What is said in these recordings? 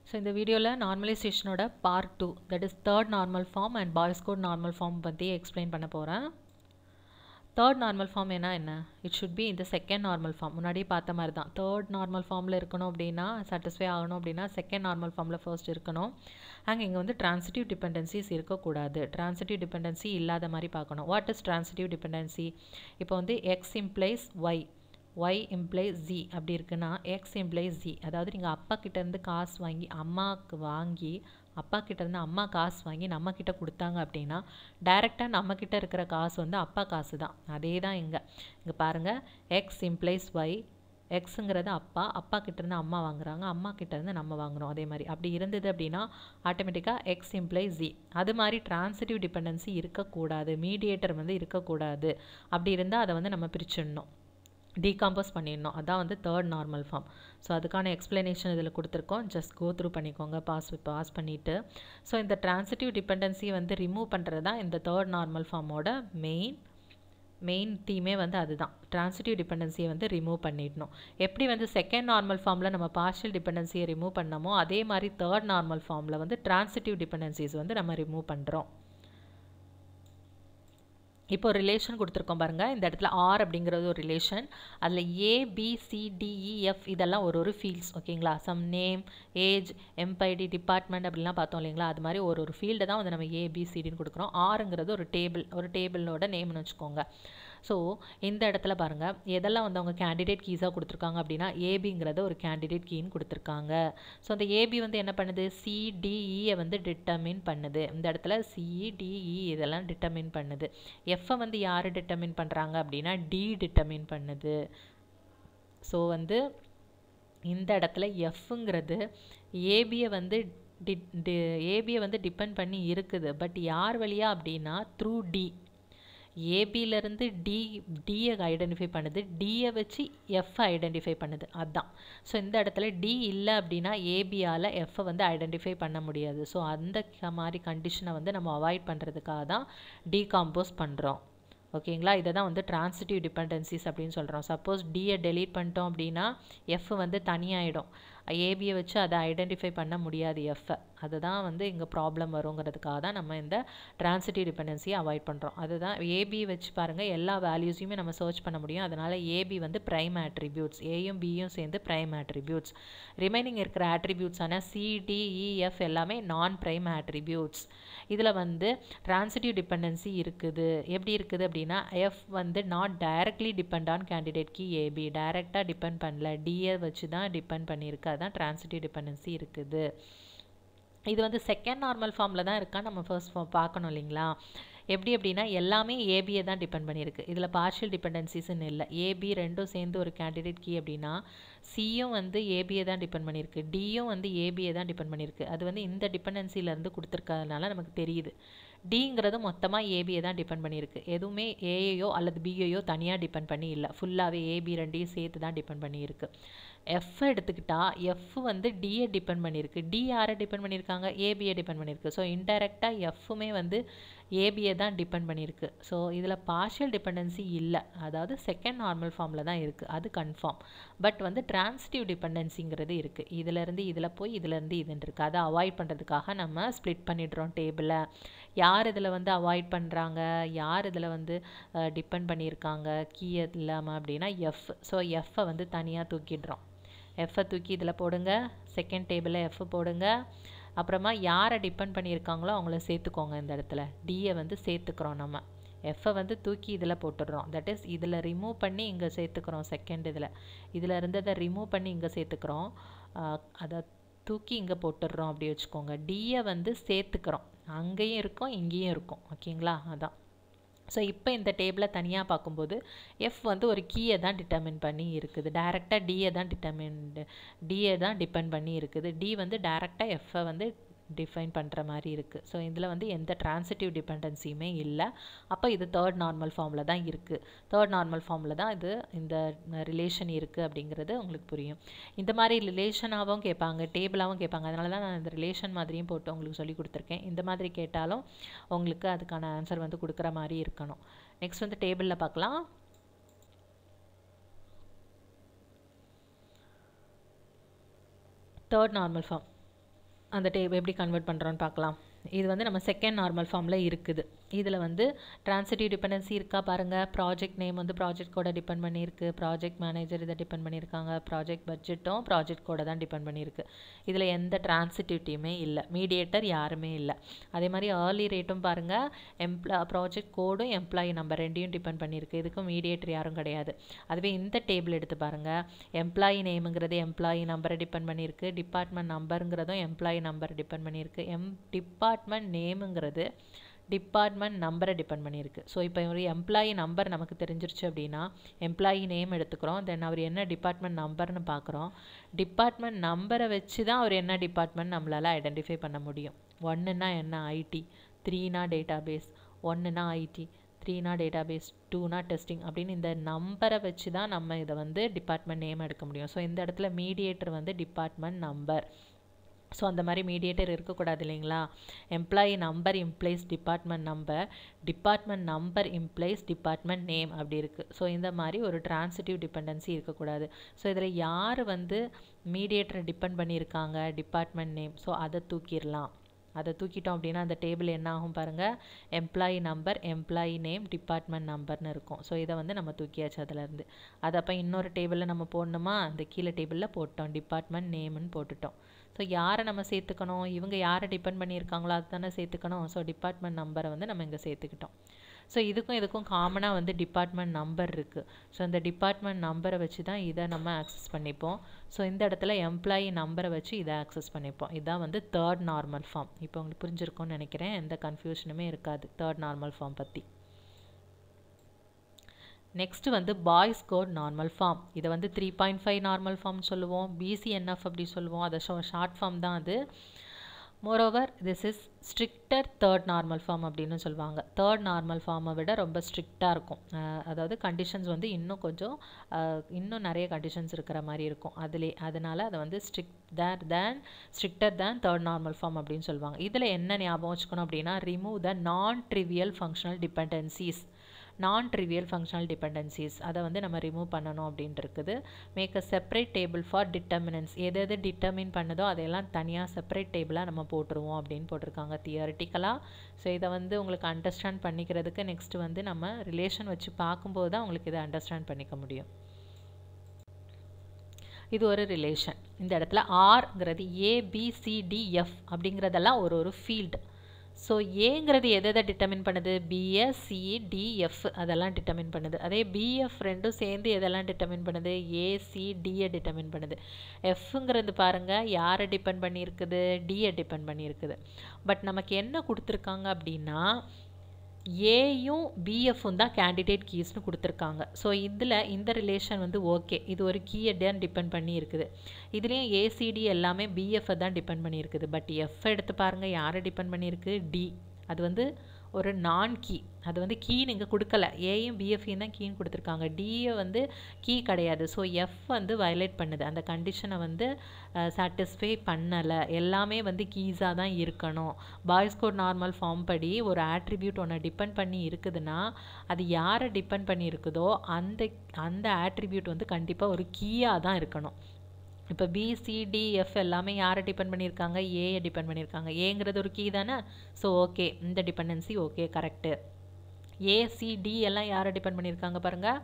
So இந்த வீடியோவில் நார்மலைசேஷனோட part 2 that is third normal form and Boyce Codd normal form பற்றி எக்ஸ்பிளைன் பண்ண போகிறேன். தேர்ட் நார்மல் ஃபார்ம் என்ன இட் ஷுட் பி இந்த செகண்ட் நார்மல் ஃபார்ம். முன்னாடியே பார்த்த மாதிரி தான், தேர்ட் நார்மல் ஃபார்மில் இருக்கணும் அப்படின்னா சாட்டிஸ்ஃபை ஆகணும் அப்படின்னா செகண்ட் நார்மல் ஃபார்மில் ஃபர்ஸ்ட் இருக்கணும். அங்கே இங்கே வந்து ட்ரான்சிட்டிவ் டிபெண்டன்சிஸ் இருக்கக்கூடாது. ட்ரான்சிட்டிவ் டிபெண்டன்சி இல்லாத மாதிரி பார்க்கணும். What is transitive dependency? இப்போ வந்து X implies Y, Y implies Z அப்படி இருக்குன்னா எக்ஸ் இம்ப்ளைஸ் ஜி. அதாவது நீங்கள் அப்பா கிட்டேருந்து காசு வாங்கி அம்மாவுக்கு வாங்கி அப்பா கிட்டேருந்து அம்மா காசு வாங்கி நம்மக்கிட்ட கொடுத்தாங்க அப்படின்னா டைரெக்டாக நம்மக்கிட்ட இருக்கிற காசு வந்து அப்பா காசு தான். அதே தான் இங்கே பாருங்கள், எக்ஸ் இம்ப்ளைஸ் ஒய், எக்ஸுங்கிறது அப்பா, அப்பா கிட்டேருந்து அம்மா வாங்குறாங்க, அம்மா கிட்டேருந்து நம்ம வாங்குகிறோம். அதே மாதிரி அப்படி இருந்தது அப்படின்னா ஆட்டோமேட்டிக்காக எக்ஸ் இம்ப்ளைஸ் ஜி. அது மாதிரி ட்ரான்சிட்டிவ் டிபெண்டன்சி இருக்கக்கூடாது, மீடியேட்டர் வந்து இருக்கக்கூடாது. அப்படி இருந்தால் அதை வந்து நம்ம பிரிச்சிடணும், டீகாம்போஸ் பண்ணிடணும். அதான் வந்து தேர்ட் நார்மல் ஃபார்ம். ஸோ அதுக்கான எக்ஸ்ப்ளனேஷன் இதில் கொடுத்துருக்கோம், ஜஸ்ட் கோ த்ரூ பண்ணிக்கோங்க பாஸ் பண்ணிவிட்டு. ஸோ இந்த ட்ரான்சிட்டிவ் டிபெண்டன்சி வந்து ரிமூவ் பண்ணுறது தான் இந்த தேர்ட் நார்மல் ஃபார்மோட மெயின் தீமே வந்து அதுதான், ட்ரான்சிட்டிவ் டிபெண்டன்சியை வந்து ரிமூவ் பண்ணிடணும். எப்படி வந்து செகண்ட் நார்மல் ஃபார்மில் நம்ம பார்ஷியல் டிபெண்டன்சியை ரிமூவ் பண்ணமோ அதே மாதிரி தேர்ட் நார்மல் ஃபார்மில் வந்து ட்ரான்சிட்டிவ் டிபெண்டன்சிஸ் வந்து நம்ம ரிமூவ் பண்ணுறோம். இப்போ ரிலேஷன் கொடுத்துருக்கோம் பாருங்கள், இந்த இடத்துல ஆர் அப்படிங்கிறது ஒரு ரிலேஷன், அதில் ஏபிசிடிஇஎஃப் இதெல்லாம் ஒரு ஃபீல்ட்ஸ். ஓகேங்களா, சம் நேம், ஏஜ், எம்பைடி, டிபார்ட்மெண்ட் அப்படிலாம் பார்த்தோம் இல்லைங்களா, அது மாதிரி ஒரு ஃபீல்டை தான் வந்து நம்ம ஏபிசிடின்னு கொடுக்குறோம். ஆருங்கிறது ஒரு டேபிளோட நேம்னு வச்சுக்கோங்க. ஸோ இந்த இடத்துல பாருங்கள் எதெல்லாம் வந்து அவங்க கேண்டிடேட் கீஸாக கொடுத்துருக்காங்க அப்படின்னா ஏபிங்கிறத ஒரு கேண்டிடேட் கீன்னு கொடுத்துருக்காங்க. ஸோ அந்த ஏபி வந்து என்ன பண்ணுது, சிடிஇயை வந்து டிட்டர்மின் பண்ணுது. இந்த இடத்துல சிடிஇ இதெல்லாம் டிட்டர்மின் பண்ணுது. எஃப்ஐ வந்து யார் டிட்டர்மின் பண்ணுறாங்க அப்படின்னா டி டிட்டர்மின் பண்ணுது. ஸோ வந்து இந்த இடத்துல எஃப்ங்கிறது ஏபியை வந்து டிபெண்ட் பண்ணி இருக்குது. பட் யார் வழியா அப்படின்னா த்ரூ டி. ஏபியிலேருந்து டியை ஐடென்டிஃபை பண்ணுது, டியை வச்சு எஃப்ஐ ஐடென்டிஃபை பண்ணுது, அதுதான். ஸோ இந்த இடத்துல டி இல்லை அப்படின்னா ஏபியால் எஃப்ஐ வந்து ஐடென்டிஃபை பண்ண முடியாது. ஸோ அந்த மாதிரி கண்டிஷனை வந்து நம்ம அவாய்ட் பண்ணுறதுக்காக தான் டீகாம்போஸ் பண்ணுறோம். ஓகேங்களா, இதை தான் வந்து ட்ரான்சிட்டிவ் டிபெண்டன்சிஸ் அப்படின்னு சொல்கிறோம். சப்போஸ் டியை டெலீட் பண்ணிட்டோம் அப்படின்னா எஃப் வந்து தனியாகிடும், ஏபியை வச்சு அதை ஐடென்டிஃபை பண்ண முடியாது எஃப்ஐ. அதுதான் வந்து இங்கே ப்ராப்ளம் வருங்கிறதுக்காக தான் நம்ம இந்த ட்ரான்சிட்டிவ் டிபெண்டன்சியை அவாய்ட் பண்ணுறோம். அதுதான் ஏபி வச்சு பாருங்கள் எல்லா வேல்யூஸையுமே நம்ம சர்ச் பண்ண முடியும். அதனால் ஏபி வந்து ப்ரைம் ஆட்ரிபியூட்ஸ், ஏயும் பியும் சேர்ந்து ப்ரைம் ஆட்ரிபியூட்ஸ். ரிமைனிங் இருக்கிற ஆட்ரிபியூட்ஸான சிடிஇஎஃப் எல்லாமே நான் ப்ரைம் ஆட்ரிபியூட்ஸ். இதில் வந்து ட்ரான்சிட்டிவ் டிபெண்டன்சி இருக்குது. எப்படி இருக்குது அப்படின்னா எஃப் வந்து not directly depend on candidate key AB, டைரெக்டாக டிபெண்ட் பண்ணல, டிஏ வச்சு தான் டிபெண்ட் பண்ணியிருக்கு. அதுதான் ட்ரான்சிட்டிவ் டிபெண்டன்சி இருக்குது. இது வந்து செகண்ட் நார்மல் ஃபார்மில் தான் இருக்கா நம்ம ஃபர்ஸ்ட் ஃபார்ம் பார்க்கணும் இல்லைங்களா. எப்படி அப்படின்னா எல்லாமே ஏபியை தான் டிபெண்ட் பண்ணியிருக்கு. இதில் பார்ஷியல் டிபெண்டன்சிஸ்ன்னு இல்லை. ஏபி ரெண்டும் சேர்ந்து ஒரு கேண்டிடேட் கீ அப்படின்னா சியும் வந்து ஏபியை தான் டிபெண்ட் பண்ணியிருக்கு, டியும் வந்து ஏபியை தான் டிபெண்ட் பண்ணியிருக்கு. அது வந்து இந்த டிபெண்டன்சிலேருந்து கொடுத்துருக்கறதுனால நமக்கு தெரியுது. டிங்கிறது மொத்தமாக ஏபியை தான் டிபெண்ட் பண்ணியிருக்கு, எதுவுமே ஏயோ அல்லது பியையோ தனியாக டிபெண்ட் பண்ணி இல்லை, ஃபுல்லாகவே ஏபி ரெண்டையும் சேர்த்து தான் டிபெண்ட் பண்ணியிருக்கு. எஃப் எடுத்துக்கிட்டால் எஃப் வந்து டிஏ டிபெண்ட் பண்ணியிருக்கு, டி யாரை டிபெண்ட் பண்ணியிருக்காங்க, ஏபியை டிபெண்ட் பண்ணியிருக்கு. ஸோ இன்டெரக்டாக எஃப்மே வந்து ஏபியை தான் டிபெண்ட் பண்ணியிருக்கு. ஸோ இதில் பார்ஷியல் டிபெண்டன்சி இல்லை, அதாவது செகண்ட் நார்மல் ஃபார்மில் தான் இருக்குது, அது கன்ஃபார்ம். பட் வந்து ட்ரான்சிட்டிவ் டிபெண்டன்சிங்கிறது இருக்குது. இதிலேருந்து இதில் போய் இதிலேருந்து இதுன்னு இருக்குது. அதை அவாய்ட் பண்ணுறதுக்காக நம்ம ஸ்ப்ளிட் பண்ணிடுறோம் டேபிளை. யார் இதில் வந்து அவாய்ட் பண்ணுறாங்க, யார் இதில் வந்து டிபெண்ட் பண்ணியிருக்காங்க கீ இல்லாமல் அப்படின்னா எஃப். ஸோ எஃப்ஐ வந்து தனியாக தூக்கிடுறோம். எஃப்ஐ தூக்கி இதில் போடுங்க, செகண்ட் டேபிளில் எஃப் போடுங்க. அப்புறமா யாரை டிபெண்ட் பண்ணியிருக்காங்களோ அவங்கள சேர்த்துக்கோங்க. இந்த இடத்துல டியை வந்து சேர்த்துக்கிறோம், நம்ம எஃப்ஐ வந்து தூக்கி இதில் போட்டுடுறோம். தட் இஸ் இதில் ரிமூவ் பண்ணி இங்கே சேர்த்துக்கிறோம். செகண்ட் இதில் இருந்ததை ரிமூவ் பண்ணி இங்கே சேர்த்துக்கிறோம், அதை தூக்கி இங்கே போட்டுடுறோம் அப்படி வச்சுக்கோங்க. டியை வந்து சேர்த்துக்கிறோம், அங்கேயும் இருக்கும் இங்கேயும் இருக்கும். ஓகேங்களா, அதான். ஸோ இப்போ இந்த டேபிளை தனியாக பார்க்கும்போது எஃப் வந்து ஒரு கீயை தான் டிட்டர்மின் பண்ணி இருக்குது, டைரெக்டாக டிஏ தான் டிபெண்ட் பண்ணி இருக்குது. டி வந்து டைரெக்டாக எஃப்ஐ வந்து டிஃபைன் பண்ணுற மாதிரி இருக்குது. ஸோ இதில் வந்து எந்த ட்ரான்சிட்டிவ் டிபெண்டன்சியுமே இல்லை. அப்போ இது தேர்ட் நார்மல் ஃபார்மில் தான் இருக்குது. தேர்ட் நார்மல் ஃபார்மில் தான் இந்த ரிலேஷன் இருக்குது அப்படிங்கிறது உங்களுக்கு புரியும். இந்த மாதிரி ரிலேஷனாகவும் கேட்பாங்க, டேபிளாகவும் கேட்பாங்க. அதனால தான் நான் இந்த ரிலேஷன் மாதிரியும் போட்டு உங்களுக்கு சொல்லி கொடுத்துருக்கேன். இந்த மாதிரி கேட்டாலும் உங்களுக்கு அதுக்கான ஆன்சர் வந்து கொடுக்குற மாதிரி இருக்கணும். நெக்ஸ்ட் வந்து டேபிளில் பார்க்கலாம். தேர்ட் நார்மல் ஃபார்ம் அந்த டேபிள் எப்படி கன்வெர்ட் பண்ணுறோன்னு பார்க்கலாம். இது வந்து நம்ம செகண்ட் நார்மல் ஃபார்மில் இருக்குது. இதில் வந்து ட்ரான்சிட்டிவ் டிபெண்டன்சி இருக்கா பாருங்கள். ப்ராஜெக்ட் நேம் வந்து ப்ராஜெக்ட் கோடை டிபெண்ட் பண்ணியிருக்கு. ப்ராஜெக்ட் மேனேஜர் இதை டிபெண்ட் பண்ணியிருக்காங்க. ப்ராஜெக்ட் பட்ஜெட்டும் ப்ராஜெக்ட் கோடை தான் டிபெண்ட் பண்ணியிருக்கு. இதில் எந்த ட்ரான்சிட்டிவிட்டியுமே இல்லை, மீடியேட்டர் யாருமே இல்லை. அதே மாதிரி ஏர்லி ரேட்டும் பாருங்கள், ப்ராஜெக்ட் கோடும் எம்ப்ளாயி நம்பர் ரெண்டையும் டிபெண்ட் பண்ணியிருக்கு. இதுக்கும் மீடியேட்டர் யாரும் கிடையாது. அதுவே இந்த டேபிள் எடுத்து பாருங்கள், எம்ப்ளாயி நேமுங்கிறது எம்ப்ளாயி நம்பரை டிபெண்ட் பண்ணியிருக்கு. டிபார்ட்மெண்ட் நம்பருங்கிறதும் எம்ப்ளாயி நம்பரை டிபெண்ட் பண்ணியிருக்கு. டிபார்ட்மெண்ட் நேமுங்கிறது டிபார்ட்மெண்ட் நம்பரை டிபெண்ட் பண்ணியிருக்கு. ஸோ இப்போ ஒரு எம்ப்ளாயி நம்பர் நமக்கு தெரிஞ்சிருச்சு அப்படின்னா எம்ப்ளாயி நேம் எடுத்துக்கிறோம். தென் அவர் என்ன டிபார்ட்மெண்ட் நம்பர்னு பார்க்குறோம். டிபார்ட்மெண்ட் நம்பரை வச்சு தான் அவர் என்ன டிபார்ட்மெண்ட் நம்மளால் ஐடென்டிஃபை பண்ண முடியும். 1ன்னா என்ன, ஐடி. 3னா டேட்டாபேஸ். 1னா ஐடி, 3னா டேட்டாபேஸ், 2னா டெஸ்டிங் அப்படின்னு இந்த நம்பரை வச்சு தான் நம்ம இதை வந்து டிபார்ட்மெண்ட் நேம் எடுக்க முடியும். ஸோ இந்த இடத்துல மீடியேட்டர் வந்து டிபார்ட்மெண்ட் நம்பர். ஸோ அந்த மாதிரி மீடியேட்டர் இருக்கக்கூடாது இல்லைங்களா. Employee number implies department number, department number implies department name அப்படி இருக்குது. ஸோ இந்த மாதிரி ஒரு ட்ரான்சிட்டிவ் டிபெண்டன்சி இருக்கக்கூடாது. ஸோ இதில் யார் வந்து மீடியேட்டரை டிபெண்ட் பண்ணியிருக்காங்க, டிபார்ட்மெண்ட் நேம். ஸோ அதை தூக்கிடலாம். அதை தூக்கிட்டோம் அப்படின்னா அந்த டேபிள் என்ன ஆகும் பாருங்கள், employee number, employee name, department நம்பர்னு இருக்கும். ஸோ இதை வந்து நம்ம தூக்கியாச்சு அதிலேருந்து. அது அப்போ இன்னொரு டேபிளில் நம்ம போடணுமா, அந்த கீழே டேபிளில் போட்டோம், டிபார்ட்மெண்ட் நேம்னு போட்டுட்டோம். ஸோ யாரை நம்ம சேர்த்துக்கணும், இவங்க யாரை டிபெண்ட் பண்ணியிருக்காங்களோ அது தானே சேர்த்துக்கணும். ஸோ டிபார்ட்மெண்ட் நம்பரை வந்து நம்ம இங்கே சேர்த்துக்கிட்டோம். ஸோ இதுக்கும் காமனாக வந்து டிபார்ட்மெண்ட் நம்பர் இருக்குது. ஸோ இந்த டிபார்ட்மெண்ட் நம்பரை வச்சு தான் இதை நம்ம ஆக்சஸ் பண்ணிப்போம். ஸோ இந்த இடத்துல எம்ப்ளாயி நம்பரை வச்சு இதை ஆக்சஸ் பண்ணிப்போம். இதுதான் வந்து தேர்ட் நார்மல் ஃபார்ம். இப்போ உங்களுக்கு புரிஞ்சிருக்கும்னு நினைக்கிறேன், எந்த கன்ஃபியூஷனுமே இருக்காது தேர்ட் நார்மல் ஃபார்ம் பற்றி. நெக்ஸ்ட்டு வந்து பாய்ஸ் கோட் நார்மல் ஃபார்ம். இதை வந்து 3.5 நார்மல் ஃபார்ம் சொல்லுவோம், பிசிஎன்எஃப் அப்படி சொல்லுவோம். அதை ஷார்ட் ஃபார்ம் தான் அது. Moreover this is stricter third normal form அப்படின்னு சொல்லுவாங்க. தேர்ட் நார்மல் ஃபார்மை விட ரொம்ப ஸ்ட்ரிக்டாக இருக்கும். அதாவது கண்டிஷன்ஸ் வந்து இன்னும் நிறைய கண்டிஷன்ஸ் இருக்கிற மாதிரி இருக்கும் அதனால் அதை வந்து ஸ்ட்ரிக்டர் தேன் தேர்ட் நார்மல் ஃபார்ம் அப்படின்னு சொல்லுவாங்க. இதில் என்ன ஞாபகம் வச்சுக்கணும் அப்படின்னா, remove the non trivial functional dependencies. Non trivial functional dependencies அதை வந்து நம்ம ரிமூவ் பண்ணணும் அப்படின்ட்டு இருக்குது. Make a separate table for determinants. எது டிட்டர்மின் பண்ணுதோ அதையெல்லாம் தனியாக செப்பரேட் டேபிளாக நம்ம போட்டுருவோம் அப்படின்னு போட்டிருக்காங்க தியரிட்டிக்கலாக. ஸோ இதை வந்து உங்களுக்கு அண்டர்ஸ்டாண்ட் பண்ணிக்கிறதுக்கு நெக்ஸ்ட்டு வந்து நம்ம ரிலேஷன் வச்சு பார்க்கும்போது தான் உங்களுக்கு இதை அண்டர்ஸ்டாண்ட் பண்ணிக்க முடியும். இது ஒரு ரிலேஷன். இந்த இடத்துல ஆர்ங்கிறது ABCDF அப்படிங்கிறதெல்லாம் ஒரு ஃபீல்டு. ஸோ ஏங்கிறது எதை டிட்டர்மின் பண்ணுது, BSCDF அதெல்லாம் டிட்டர்மின் பண்ணுது. அதே BF ரெண்டும் சேர்ந்து எதெல்லாம் டிட்டர்மின் பண்ணுது, ACDயை டிட்டர்மின் பண்ணுது. Fங்கிறது பாருங்கள் யாரை டிபெண்ட் பண்ணியிருக்குது, Dயை டிபெண்ட் பண்ணியிருக்குது. பட் நமக்கு என்ன கொடுத்துருக்காங்க அப்படின்னா ஏயும் பிஎஃப்பும் தான் கேண்டிடேட் கீஸ்னு கொடுத்துருக்காங்க. ஸோ இதில் இந்த ரிலேஷன் வந்து ஓகே, இது ஒரு கீயை தான் டிபெண்ட் பண்ணி இருக்குது. இதுலேயும் ஏசிடி எல்லாமே பிஎஃப்பை தான் டிபெண்ட் பண்ணியிருக்குது. பட் எஃப் எடுத்து பாருங்கள் யாரை டிபெண்ட் பண்ணியிருக்கு, டி. அது வந்து ஒரு நான் கீ, அது வந்து கீன்னு இங்கே கொடுக்கல, ஏயும் பிஎஃப்யும் தான் கீன்னு கொடுத்துருக்காங்க. டியை வந்து கீ கிடையாது. ஸோ எஃப் வந்து வயலேட் பண்ணுது, அந்த கண்டிஷனை வந்து சாட்டிஸ்ஃபை பண்ணலை. எல்லாமே வந்து கீஸாக தான் இருக்கணும். பாய்ஸ் கோட் நார்மல் ஃபார்ம் படி ஒரு ஆட்ரிபியூட் ஒன்று டிபெண்ட் பண்ணி இருக்குதுன்னா அது யாரை டிபெண்ட் பண்ணி இருக்குதோ அந்த ஆட்ரிபியூட் வந்து கண்டிப்பாக ஒரு கீயாக தான் இருக்கணும். இப்போ BCDF எல்லாமே யாரை டிபெண்ட் பண்ணியிருக்காங்க, ஏயை டிபெண்ட் பண்ணியிருக்காங்க. ஏங்கிறது ஒரு கீ தானே. ஸோ ஓகே, இந்த டிபெண்டன்சி ஓகே கரெக்டு. ACD எல்லாம் யாரை டிபெண்ட் பண்ணியிருக்காங்க பாருங்கள்,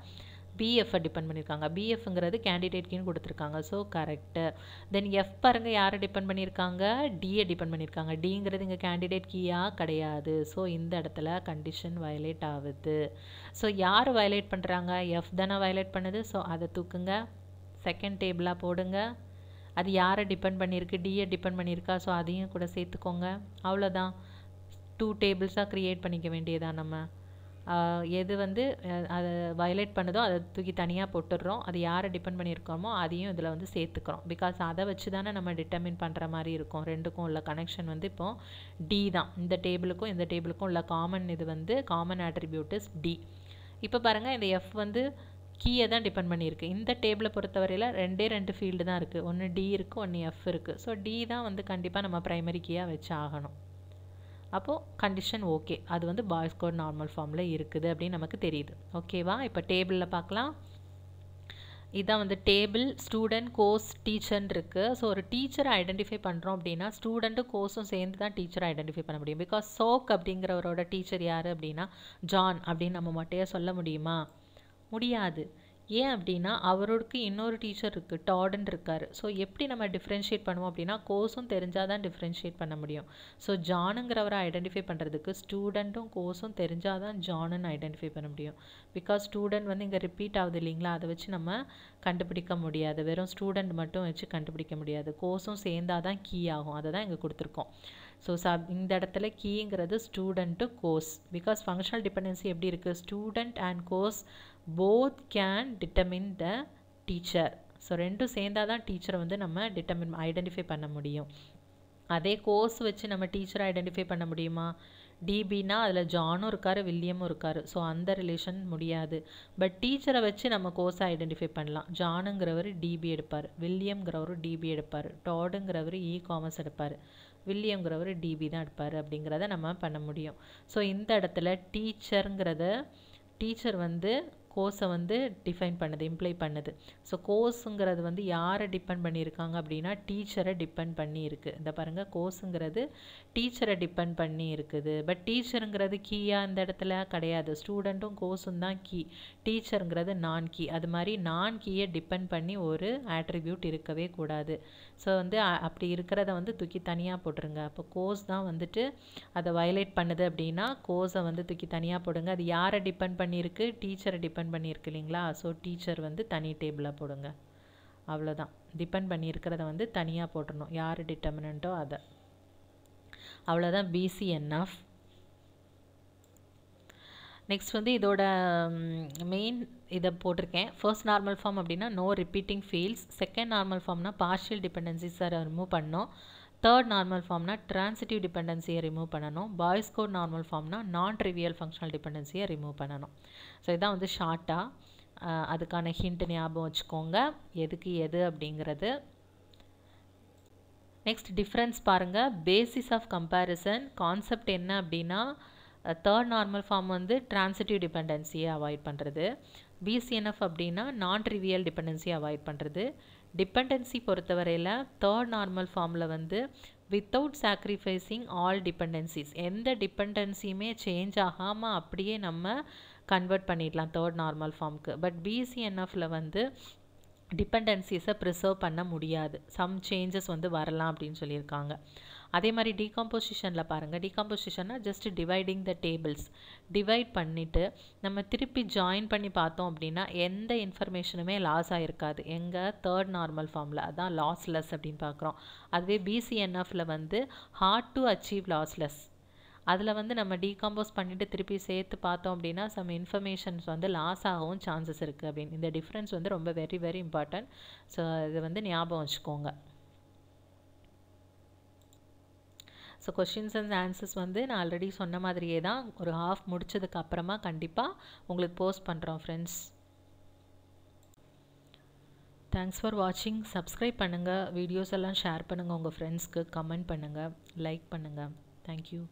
பிஎஃப்பை டிபெண்ட் பண்ணியிருக்காங்க. பிஎஃப்ங்கிறது கேண்டிடேட் கீன்னு கொடுத்துருக்காங்க. So correct. தென் எஃப் பாருங்கள் யாரை டிபெண்ட் பண்ணியிருக்காங்க, டியை டிபெண்ட் பண்ணியிருக்காங்க. டிங்கிறது இங்கே கேண்டிடேட் கீயாக கிடையாது. ஸோ இந்த இடத்துல கண்டிஷன் வயலேட் ஆகுது. ஸோ யார் வயலேட் பண்ணுறாங்க, எஃப் தானே வயலேட் பண்ணுது. ஸோ அதை தூக்குங்க, செகண்ட் டேபிளாக போடுங்க. அது யாரை டிபெண்ட் பண்ணியிருக்கு, டியை டிபெண்ட் பண்ணியிருக்கா. ஸோ அதையும் கூட சேர்த்துக்கோங்க. அவ்வளோதான், 2 டேபிள்ஸாக க்ரியேட் பண்ணிக்க வேண்டியதான். நம்ம எது வந்து அதை வயலேட் பண்ணுதோ அதை தூக்கி தனியாக போட்டுடுறோம். அது யாரை டிபெண்ட் பண்ணியிருக்கோமோ அதையும் இதில் வந்து சேர்த்துக்கிறோம். பிகாஸ் அதை வச்சு தானே நம்ம டிட்டர்மின் பண்ணுற மாதிரி இருக்கும். ரெண்டுக்கும் உள்ள கனெக்ஷன் வந்து இப்போது டி தான். இந்த டேபிளுக்கும் இந்த டேபிளுக்கும் உள்ள காமன் இது வந்து காமன் ஆட்ரிபியூட் இஸ் டி. இப்போ பாருங்கள் இந்த எஃப் வந்து கீயை தான் டிபெண்ட் பண்ணியிருக்கு. இந்த டேபிளை பொறுத்தவரையில் 2 ஃபீல்டு தான் இருக்குது. ஒன்று டி இருக்குது, ஒன்று எஃப் இருக்குது. ஸோ டி தான் வந்து கண்டிப்பாக நம்ம ப்ரைமரி கீயாக வச்சு ஆகணும். அப்போது கண்டிஷன் ஓகே, அது வந்து பாய்ஸ் கோட் நார்மல் ஃபார்மில் இருக்குது அப்படின்னு நமக்கு தெரியுது. ஓகேவா? இப்போ டேபிளில் பார்க்கலாம். இதான் வந்து டேபிள் ஸ்டூடெண்ட் கோர்ஸ் டீச்சர்னு இருக்குது. ஸோ ஒரு டீச்சரை ஐடென்டிஃபை பண்ணுறோம் அப்படின்னா ஸ்டூடெண்ட்டும் கோர்ஸும் சேர்ந்து தான் டீச்சரை ஐடென்டிஃபை பண்ண முடியும். பிகாஸ் சோக் அப்படிங்கிறவரோட டீச்சர் யார் அப்படின்னா ஜான் அப்படின்னு நம்ம மட்டும் சொல்ல முடியுமா? முடியாது. ஏன் அப்படின்னா அவருக்கு இன்னொரு டீச்சர் இருக்குது, டாடுன்னு இருக்கார். ஸோ எப்படி நம்ம டிஃப்ரென்ஷியேட் பண்ணுவோம் அப்படின்னா கோர்ஸும் தெரிஞ்சால் தான் டிஃப்ரென்ஷியேட் பண்ண முடியும். ஸோ ஜானுங்கிறவரை ஐடென்டிஃபை பண்ணுறதுக்கு ஸ்டூடெண்ட்டும் கோர்ஸும் தெரிஞ்சால் தான் ஜானுன்னு ஐடென்டிஃபை பண்ண முடியும். பிகாஸ் ஸ்டூடெண்ட் வந்து இங்கே ரிப்பீட் ஆகுது இல்லைங்களா, அதை வச்சு நம்ம கண்டுபிடிக்க முடியாது. வெறும் ஸ்டூடெண்ட் மட்டும் வச்சு கண்டுபிடிக்க முடியாது. கோர்ஸும் சேர்ந்தால் தான் கீ ஆகும். அதை தான் இங்கே கொடுத்துருக்கோம். ஸோ இந்த இடத்துல கீங்கிறது student course. Because functional dependency எப்படி இருக்குது? Student and course both can determine the teacher. So ரெண்டும் சேர்ந்தால் தான் டீச்சரை வந்து நம்ம ஐடென்டிஃபை பண்ண முடியும். அதே கோர்ஸ் வச்சு நம்ம டீச்சரை ஐடென்டிஃபை பண்ண முடியுமா? டிபின்னா அதில் ஜானும் இருக்கார், வில்லியமும் இருக்கார். ஸோ அந்த ரிலேஷன் முடியாது. பட் டீச்சரை வச்சு நம்ம கோர்ஸை ஐடென்டிஃபை பண்ணலாம். ஜானுங்கிறவர் டிபி எடுப்பார், வில்லியம்ங்கிறவர் டிபி எடுப்பார், டாடுங்கிறவர் காமர்ஸ் எடுப்பார், வில்லியம்ங்கிறவர் டிபி தான் எடுப்பார். அப்படிங்கிறத நம்ம பண்ண முடியும். ஸோ இந்த இடத்துல டீச்சர் வந்து கோர்ஸை வந்து டிஃபைன் பண்ணுது, இம்ப்ளை பண்ணுது. ஸோ கோர்ஸுங்கிறது வந்து யாரை டிபெண்ட் பண்ணியிருக்காங்க அப்படின்னா டீச்சரை டிபெண்ட் பண்ணி இருக்குது. இந்த பாருங்கள், கோர்ஸுங்கிறது டீச்சரை டிபெண்ட் பண்ணி இருக்குது. பட் டீச்சருங்கிறது கீயாக இந்த இடத்துல கிடையாது. ஸ்டூடெண்ட்டும் கோர்ஸும் தான் கீ, டீச்சருங்கிறது நான் கீ. அது மாதிரி நான் கீயை டிபெண்ட் பண்ணி ஒரு ஆட்ரிபியூட் இருக்கவே கூடாது. ஸோ வந்து அப்படி இருக்கிறத வந்து தூக்கி தனியாக போட்டுருங்க. அப்போ கோர்ஸ் தான் வந்துட்டு அதை வயலேட் பண்ணுது அப்படின்னா கோர்ஸை வந்து தூக்கி தனியாக போடுங்க. அது யாரை டிபெண்ட் பண்ணியிருக்கு? டீச்சரை டிபெண்ட் பண்ணியிருக்கு இல்லைங்களா. ஸோ டீச்சர் வந்து தனி டேபிளாக போடுங்க. அவ்வளோதான். டிபெண்ட் பண்ணியிருக்கிறத வந்து தனியாக போட்டுடணும், யார் டிட்டர்மினண்ட்டோ அதை. அவ்வளோதான் BCNF. நெக்ஸ்ட் வந்து இதோட மெயின் இதை போட்டிருக்கேன். ஃபர்ஸ்ட் நார்மல் ஃபார்ம் அப்படின்னா no repeating fields. Second normal ஃபார்ம்னா பார்ஷியல் டிபெண்டன்சிஸை ரிமூவ் பண்ணணும். தேர்ட் நார்மல் ஃபார்ம்னா ட்ரான்சிட்டிவ் டிபெண்டன்சியை ரிமூவ் பண்ணணும். பாய்ஸ் கோட் நார்மல் ஃபார்ம்னா நான் ட்ரிவியல் ஃபங்க்ஷனல் டிபெண்டன்சியை ரிமூவ் பண்ணணும். ஸோ இதான் வந்து ஷார்ட்டாக அதுக்கான ஹிண்ட் ஞாபகம் வச்சுக்கோங்க, எதுக்கு எது அப்படிங்கிறது. நெக்ஸ்ட் டிஃப்ரென்ஸ் பாருங்கள். பேசிஸ் ஆஃப் கம்பேரிசன் கான்செப்ட் என்ன அப்படின்னா தேர்ட் நார்மல் ஃபார்ம் வந்து ட்ரான்சிட்டிவ் டிபெண்டன்சியை அவாய்ட் பண்ணுறது. BCNF அப்படின்னா நான் ட்ரிவியல் டிபெண்டன்சியை அவாய்ட் பண்ணுறது. டிபெண்டன்சி பொறுத்தவரையில் தேர்ட் நார்மல் ஃபார்மில் வந்து வித்தவுட் சாக்ரிஃபைஸிங் ஆல் டிபெண்டன்சிஸ், எந்த டிபெண்டன்சியுமே சேஞ்ச் ஆகாமல் அப்படியே நம்ம கன்வெர்ட் பண்ணிடலாம் தேர்ட் நார்மல் ஃபார்முக்கு. பட் BCNFல வந்து டிபெண்டன்சிஸை ப்ரிசர்வ் பண்ண முடியாது, சம் சேஞ்சஸ் வந்து வரலாம் அப்படின்னு சொல்லியிருக்காங்க. அதே மாதிரி டீகாம்போசிஷனில் பாருங்கள். டீகாம்போசிஷன்னா just dividing the tables. Divide பண்ணிவிட்டு நம்ம திருப்பி ஜாயின் பண்ணி பார்த்தோம் அப்படின்னா எந்த இன்ஃபர்மேஷனுமே லாஸ் ஆகிருக்காது. எங்கள் தேர்ட் நார்மல் ஃபார்மில் அதான் லாஸ்லெஸ் அப்படின்னு பார்க்குறோம். அதுவே BCNFல வந்து ஹார்ட் டு அச்சீவ் லாஸ்லெஸ். அதில் வந்து நம்ம டீகாம்போஸ் பண்ணிவிட்டு திருப்பி சேர்த்து பார்த்தோம் அப்படின்னா சம் இன்ஃபர்மேஷன்ஸ் வந்து லாஸ் ஆகவும் சான்சஸ் இருக்குது அப்படின்னு. இந்த டிஃப்ரென்ஸ் வந்து ரொம்ப வெரி வெரி இம்பார்ட்டன்ட். ஸோ இதை வந்து ஞாபகம் வச்சுக்கோங்க. ஸோ கொஷின்ஸ் அண்ட் ஆன்சர்ஸ் வந்து நான் ஆல்ரெடி சொன்ன மாதிரியே தான் ஒரு ஹாஃப் முடிச்சதுக்கு அப்புறமா கண்டிப்பாக உங்களுக்கு போஸ்ட் பண்ணுறோம் ஃப்ரெண்ட்ஸ். தேங்க்ஸ் ஃபார் வாட்சிங். சப்ஸ்கிரைப் பண்ணுங்கள், வீடியோஸ் எல்லாம் ஷேர் பண்ணுங்கள் உங்கள் ஃப்ரெண்ட்ஸ்க்கு, கமெண்ட் பண்ணுங்கள், லைக் பண்ணுங்கள். தேங்க்யூ.